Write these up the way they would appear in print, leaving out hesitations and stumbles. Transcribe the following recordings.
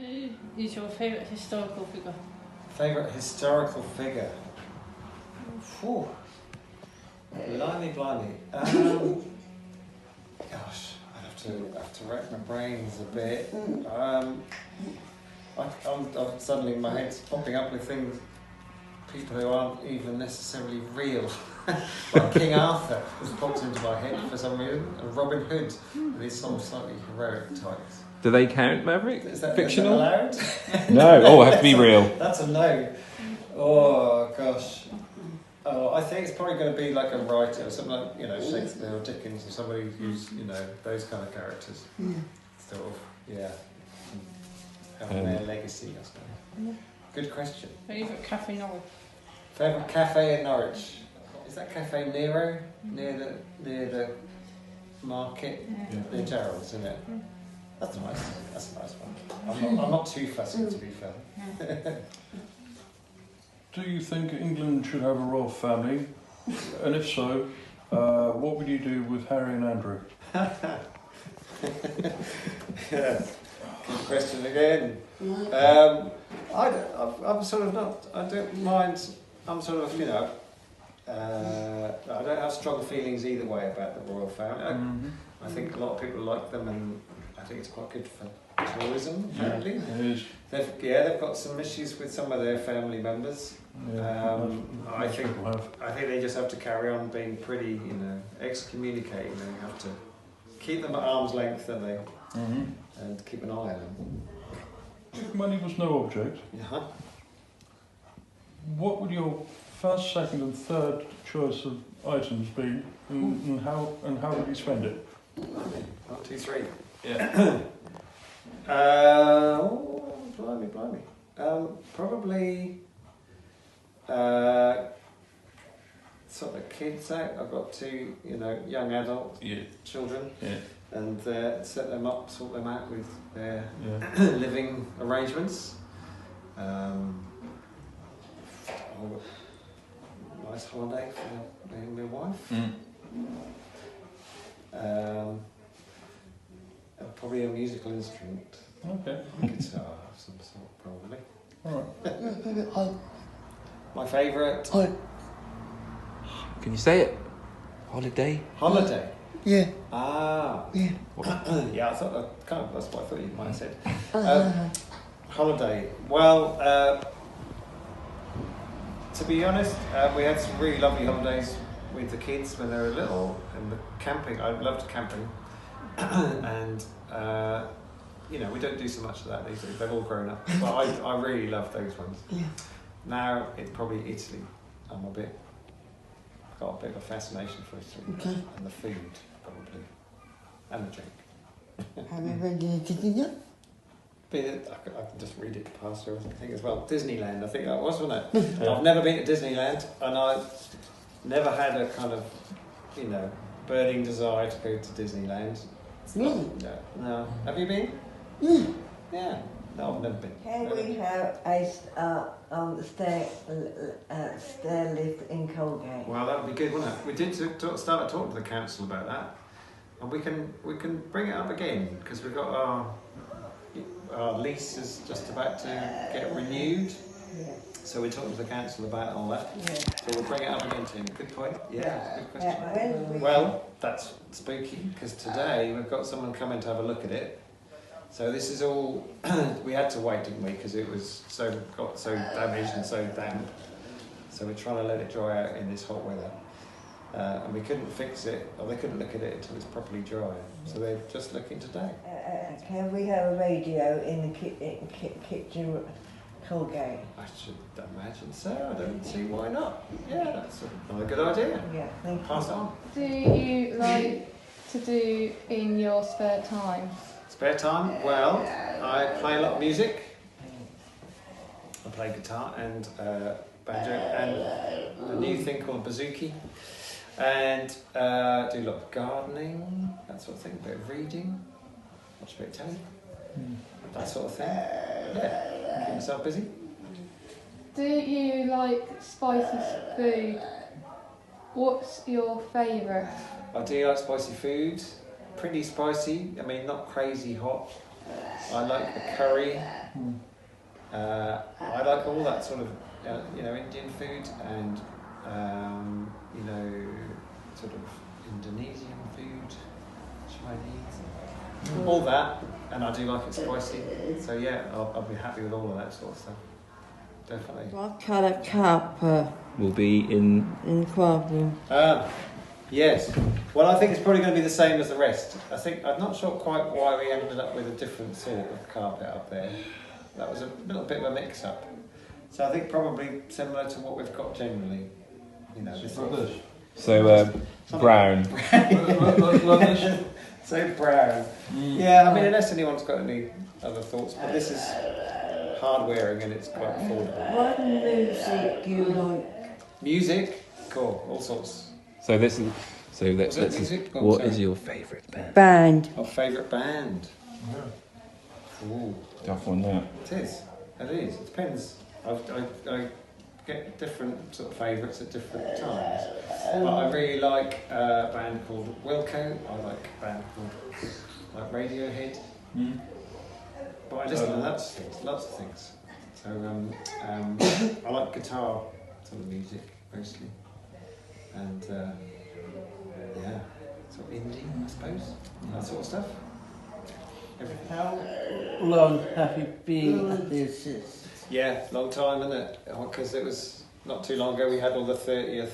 Who is your favourite historical figure? Favourite historical figure? Phew. Blimey. Gosh, I have to rack my brains a bit. I'm suddenly my head's popping up with things, people who aren't even necessarily real. Like King Arthur has popped into my head for some reason, and Robin Hood, and these sort of slightly heroic types. Do they count, Maverick? Is that fictional? Allowed? No. Oh, have to be real. That's a no. Oh gosh. Oh, I think it's probably going to be like a writer, or something like Shakespeare or Dickens, or somebody who's those kind of characters. Sort of, yeah. Having their legacy, I suppose. Good question. Favourite cafe Norwich? Favourite cafe in Norwich? Is that Cafe Nero near the market? Near Gerald's, isn't it? That's nice. That's a nice one. I'm not too fussy, to be fair. Do you think England should have a royal family? And if so, what would you do with Harry and Andrew? Yeah. Good question again. I'm sort of not. I don't mind. I'm sort of I don't have strong feelings either way about the royal family. I think a lot of people like them, and I think it's quite good for tourism. Apparently, It is. They've got some issues with some of their family members. I think they just have to carry on being pretty, excommunicating. They have to keep them at arm's length, don't they? And keep an eye on them. If money was no object, what would your first, second, and third choice of items be, and how would you spend it? 1, 2, 3. Yeah. Blimey. Probably sort of kids out. I've got 2, young adult children, and sort them out with their living arrangements. Nice holiday for me and my wife. Probably a musical instrument. Okay. Guitar of some sort, probably. All right. My favourite. Can you say it? Holiday? Holiday. Yeah. Ah. Yeah. Yeah, that's what I thought you might have said. Holiday. Well, to be honest, we had some really lovely holidays with the kids when they were little, and the camping. I loved camping, and we don't do so much of that these days. They've all grown up, but I really love those ones. Yeah. Now it's probably Italy. I've got a bit of a fascination for Italy, and the food probably, and the drink. Have you been to Disney yet? I can just read it past her, I think, as well. Disneyland, I think that was, wasn't it? I've never been to Disneyland, and I've never had a kind of, burning desire to go to Disneyland. Really? No. Have you been? Yeah. No, I've never been. Can we have a stair lift in Colgate? Well, that would be good, wouldn't it? We did start talking to the council about that, and we can bring it up again, because we've got our lease is just about to get renewed. Yeah. So we're talking to the council about all that. Yeah. So we'll bring it up again, Tim. Good point. Yeah, good question. Yeah, Well, that's spooky, because today we've got someone coming to have a look at it. So this is all, we had to wait, didn't we? Because it was got so damaged and so damp. So we're trying to let it dry out in this hot weather. And we couldn't fix it, or they couldn't look at it until it's properly dry. So they're just looking today. Can we have a radio in the kitchen Colgate? I should imagine so. I don't see why not. Yeah, that's another good idea. Yeah, thank you. Pass it on. Do you like to do in your spare time? Spare time? Well, I play a lot of music. I play guitar and banjo and a new thing called bouzouki. And do a lot of gardening, that sort of thing, a bit of reading, watch a bit of telly, that sort of thing. Yeah, keep myself busy. Do you like spicy food? What's your favourite? I do like spicy food, pretty spicy, I mean not crazy hot, I like the curry. I like all that sort of, Indian food and, sort of Indonesian food, Chinese, all that. And I do like it spicy. So yeah, I'll be happy with all of that sort of stuff. Definitely. What colour cup Will be in. in the quadroom? Yes. Well, I think it's probably going to be the same as the rest. I'm not sure quite why we ended up with a different sort of carpet up there. That was a little bit of a mix-up. So I think probably similar to what we've got generally. This sort of So brown. Like this? so brown. Yeah, I mean, unless anyone's got any other thoughts, but this is hard wearing and it's quite affordable. What music do you like? Music, cool, all sorts. So this is. So let's. Was it music? Oh, What sorry. is your favourite band? Band. Our favourite band. Ooh, Tough one, that. it is. It is. It depends. I get different sort of favourites at different times. But I really like a band called Wilco. I like a band called Radiohead. But I listen to lots of things. So I like guitar sort of music mostly. And sort of indie, I suppose. That sort of stuff. Everything. How long have you been at this? Yeah, long time, isn't it? Because it was not too long ago we had all the 30th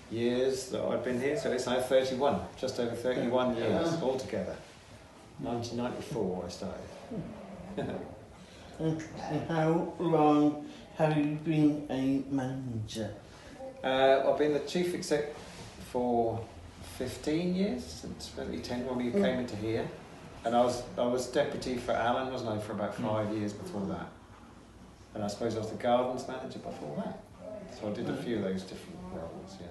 years that I'd been here, so it's now 31, just over 31 years altogether. 1994 I started. And how long have you been a manager? I've been the chief exec for 15 years, since 2010 when we came into here. And I was deputy for Alan, wasn't I, for about 5 years before that. And I suppose I was the gardens manager before that. So I did a few of those different roles, yeah.